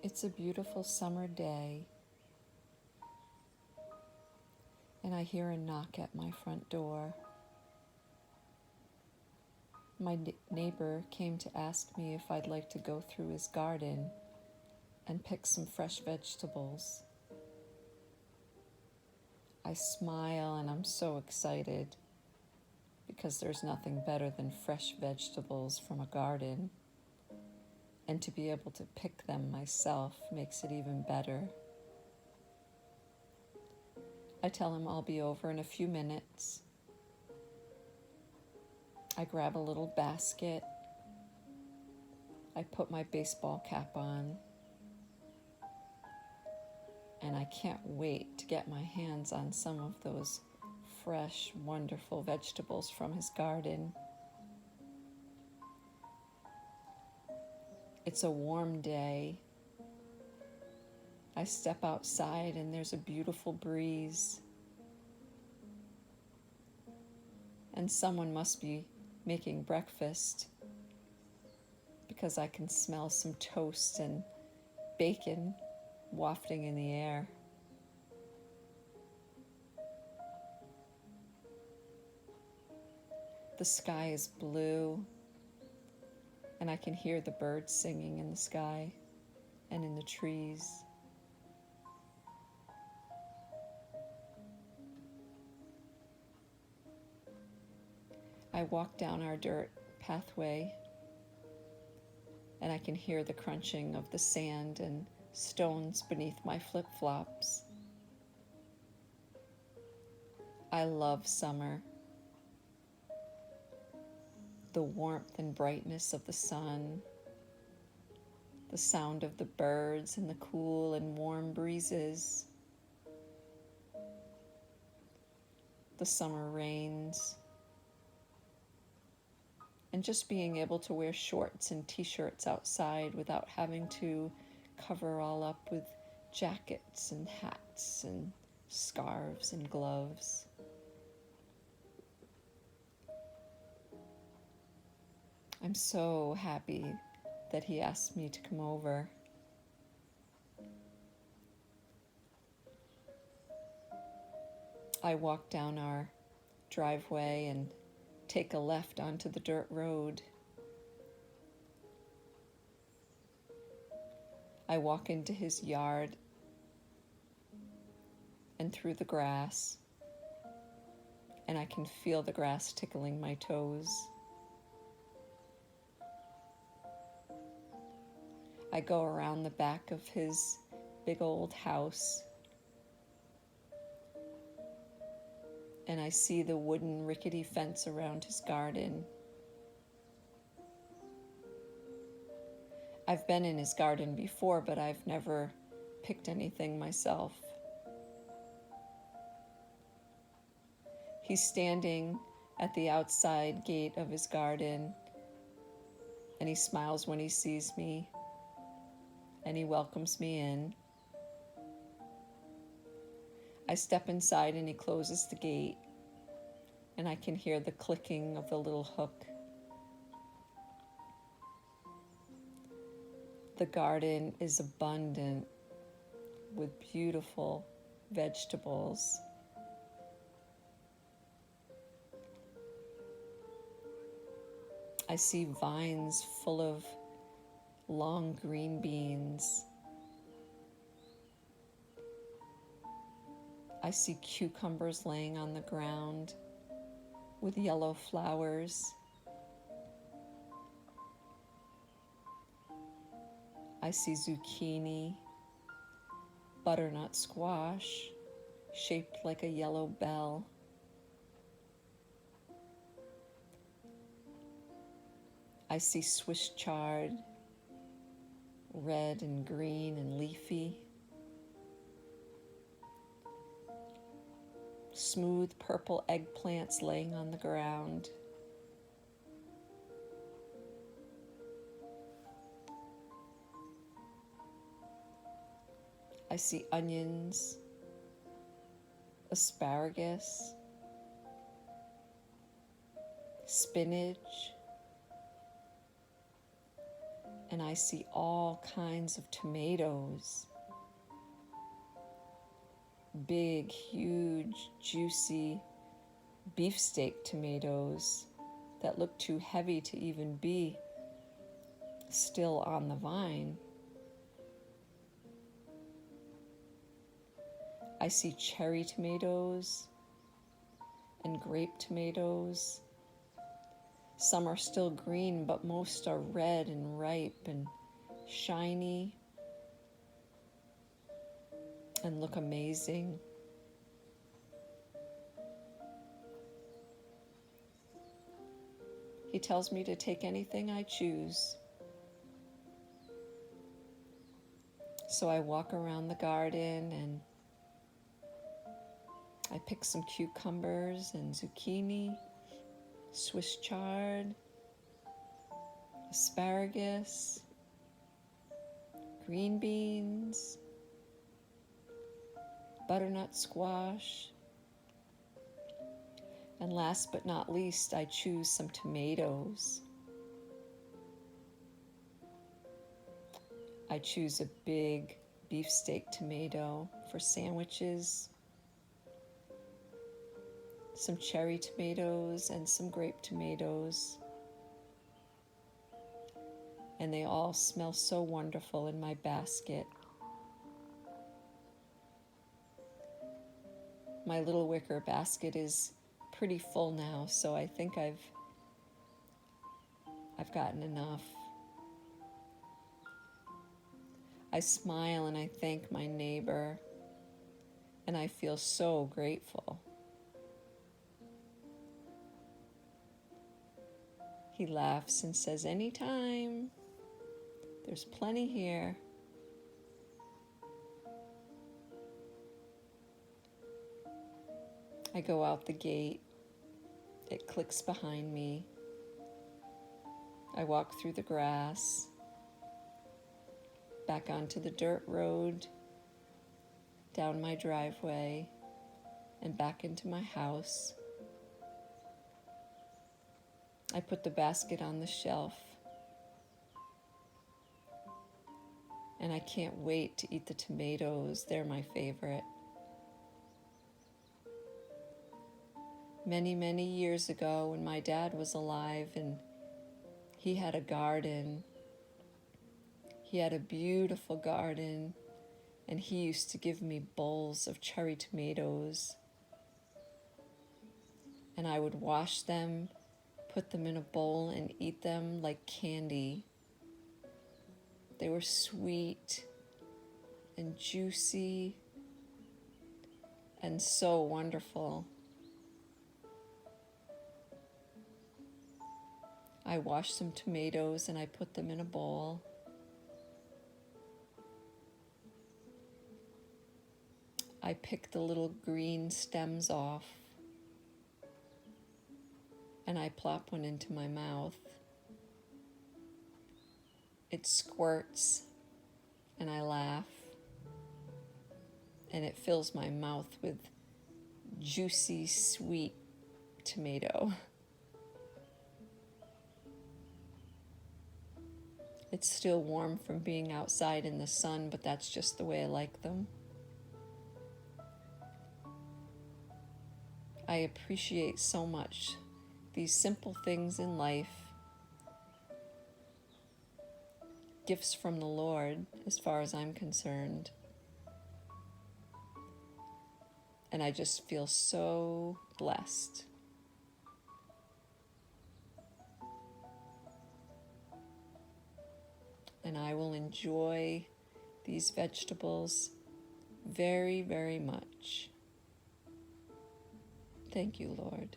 It's a beautiful summer day, and I hear a knock at my front door. My neighbor came to ask me if I'd like to go through his garden and pick some fresh vegetables. I smile and I'm so excited because there's nothing better than fresh vegetables from a garden, and to be able to pick them myself makes it even better. I tell him I'll be over in a few minutes. I grab a little basket. I put my baseball cap on, and I can't wait to get my hands on some of those fresh, wonderful vegetables from his garden. It's a warm day. I step outside and there's a beautiful breeze. And someone must be making breakfast because I can smell some toast and bacon wafting in the air. The sky is blue, and I can hear the birds singing in the sky and in the trees. I walk down our dirt pathway, and I can hear the crunching of the sand and stones beneath my flip-flops. I love summer. The warmth and brightness of the sun, the sound of the birds and the cool and warm breezes, the summer rains, and just being able to wear shorts and t-shirts outside without having to cover all up with jackets and hats and scarves and gloves. I'm so happy that he asked me to come over. I walk down our driveway and take a left onto the dirt road. I walk into his yard and through the grass, and I can feel the grass tickling my toes. I go around the back of his big old house, and I see the wooden rickety fence around his garden. I've been in his garden before, but I've never picked anything myself. He's standing at the outside gate of his garden, and he smiles when he sees me, and he welcomes me in. I step inside and he closes the gate, and I can hear the clicking of the little hook. The garden is abundant with beautiful vegetables. I see vines full of long green beans. I see cucumbers laying on the ground with yellow flowers. I see zucchini, butternut squash, shaped like a yellow bell. I see Swiss chard, red and green and leafy. Smooth purple eggplants laying on the ground. I see onions, asparagus, spinach, and I see all kinds of tomatoes. Big, huge, juicy beefsteak tomatoes that look too heavy to even be still on the vine. I see cherry tomatoes and grape tomatoes. Some are still green, but most are red and ripe and shiny and look amazing. He tells me to take anything I choose. So I walk around the garden and I pick some cucumbers and zucchini, Swiss chard, asparagus, green beans, butternut squash, and last but not least, I choose some tomatoes. I choose a big beefsteak tomato for sandwiches, some cherry tomatoes and some grape tomatoes. And they all smell so wonderful in my basket. My little wicker basket is pretty full now, so I think I've gotten enough. I smile and I thank my neighbor, and I feel so grateful. He laughs and says, "Anytime, there's plenty here." I go out the gate. It clicks behind me. I walk through the grass, back onto the dirt road, down my driveway, and back into my house. I put the basket on the shelf, and I can't wait to eat the tomatoes. They're my favorite. Many, many years ago, when my dad was alive and he had a garden, he had a beautiful garden, and he used to give me bowls of cherry tomatoes. And I would wash them, put them in a bowl, and eat them like candy. They were sweet and juicy and so wonderful. I washed some tomatoes and I put them in a bowl. I picked the little green stems off and I plop one into my mouth. It squirts and I laugh, and it fills my mouth with juicy, sweet tomato. It's still warm from being outside in the sun, but that's just the way I like them. I appreciate so much these simple things in life, gifts from the Lord, as far as I'm concerned. And I just feel so blessed. And I will enjoy these vegetables very, very much. Thank you, Lord.